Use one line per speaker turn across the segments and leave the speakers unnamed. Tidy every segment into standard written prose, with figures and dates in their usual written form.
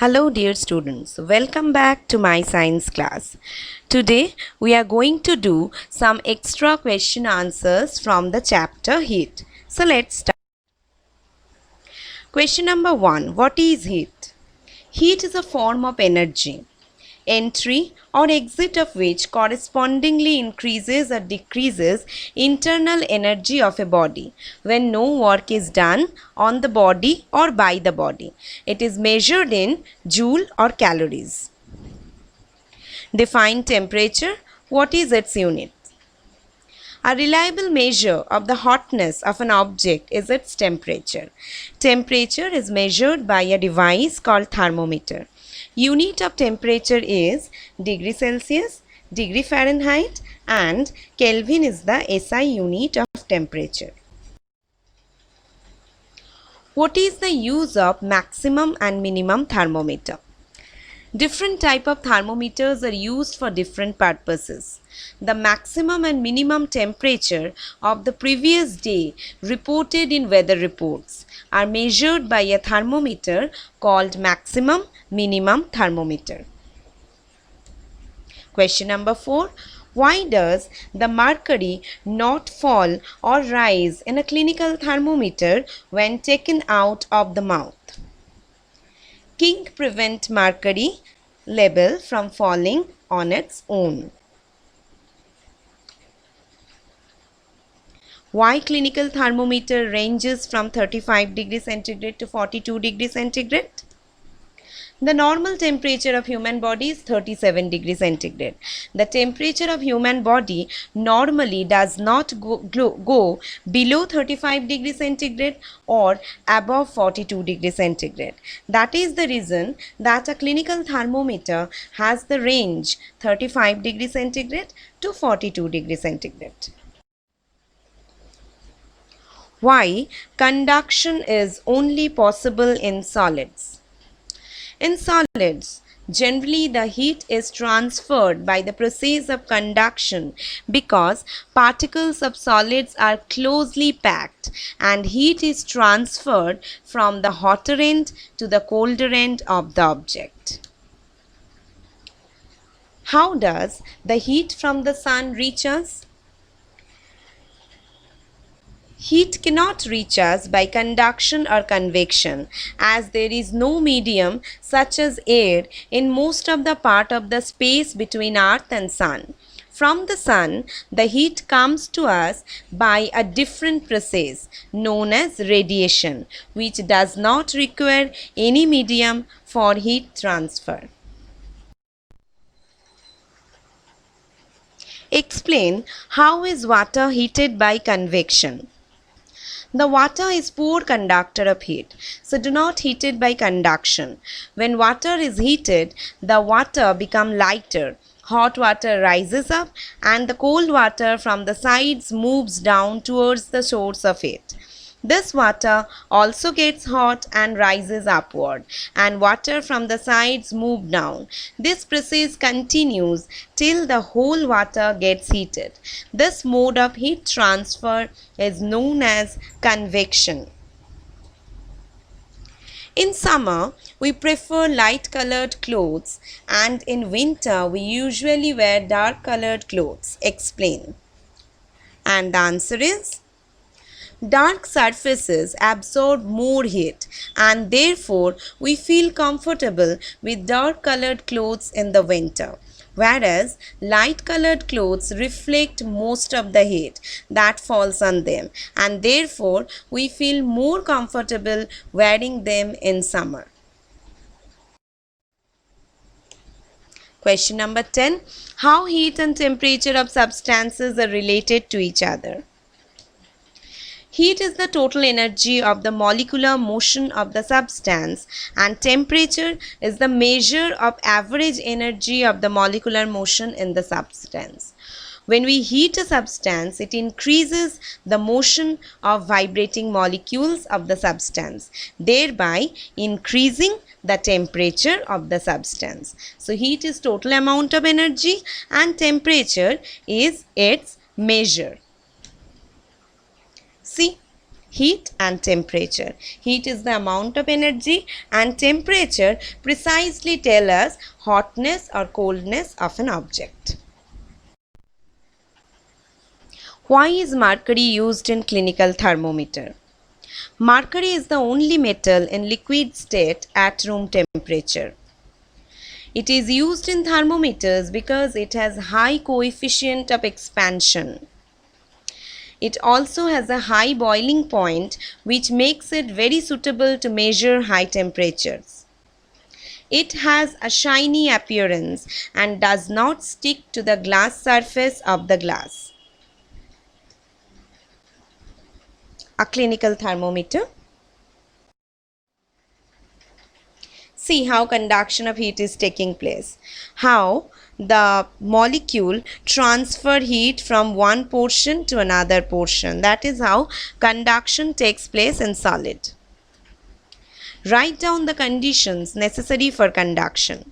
Hello dear students, welcome back to my science class. Today we are going to do some extra question answers from the chapter heat. So let's start. Question number 1. What is heat? Heat is a form of energy, entry or exit of which correspondingly increases or decreases internal energy of a body when no work is done on the body or by the body. It is measured in joule or calories. Define temperature. What is its unit? A reliable measure of the hotness of an object is its temperature. Temperature is measured by a device called thermometer. Unit of temperature is degree Celsius, degree Fahrenheit, and Kelvin is the SI unit of temperature. What is the use of maximum and minimum thermometer? Different type of thermometers are used for different purposes. The maximum and minimum temperature of the previous day reported in weather reports are measured by a thermometer called maximum minimum thermometer. Question number 4. Why does the mercury not fall or rise in a clinical thermometer when taken out of the mouth? Kink prevent mercury level from falling on its own. Why clinical thermometer ranges from 35 degrees centigrade to 42 degrees centigrade? The normal temperature of human body is 37 degrees centigrade. The temperature of human body normally does not go below 35 degrees centigrade or above 42 degrees centigrade. That is the reason that a clinical thermometer has the range 35 degrees centigrade to 42 degrees centigrade. Why conduction is only possible in solids? In solids, generally the heat is transferred by the process of conduction because particles of solids are closely packed and heat is transferred from the hotter end to the colder end of the object. How does the heat from the sun reach us? Heat cannot reach us by conduction or convection as there is no medium such as air in most of the part of the space between earth and sun. From the sun, the heat comes to us by a different process known as radiation, which does not require any medium for heat transfer. Explain how is water heated by convection. The water is poor conductor of heat, so do not heat it by conduction. When water is heated, the water becomes lighter. Hot water rises up and the cold water from the sides moves down towards the source of heat. This water also gets hot and rises upward, and water from the sides move down. This process continues till the whole water gets heated. This mode of heat transfer is known as convection. In summer, we prefer light colored clothes, and in winter, we usually wear dark colored clothes. Explain. And the answer is dark surfaces absorb more heat and therefore we feel comfortable with dark colored clothes in the winter, whereas light colored clothes reflect most of the heat that falls on them and therefore we feel more comfortable wearing them in summer. Question number 10. How heat and temperature of substances are related to each other? Heat is the total energy of the molecular motion of the substance and temperature is the measure of average energy of the molecular motion in the substance. When we heat a substance, it increases the motion of vibrating molecules of the substance, thereby increasing the temperature of the substance. So, heat is total amount of energy and temperature is its measure. See, Heat and temperature. Heat is the amount of energy and temperature precisely tell us hotness or coldness of an object. Why is mercury used in clinical thermometer? Mercury is the only metal in liquid state at room temperature. It is used in thermometers because it has high coefficient of expansion. It also has a high boiling point which makes it very suitable to measure high temperatures. It has a shiny appearance and does not stick to the glass surface of the glass. A clinical thermometer. See how conduction of heat is taking place. How the molecule transfer heat from one portion to another portion. That is how conduction takes place in solid. Write down the conditions necessary for conduction.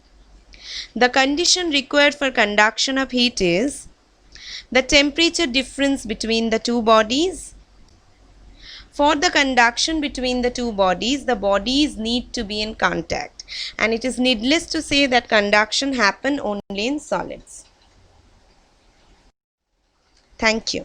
The condition required for conduction of heat is the temperature difference between the two bodies. For the conduction between the two bodies, the bodies need to be in contact, and it is needless to say that conduction happens only in solids. Thank you.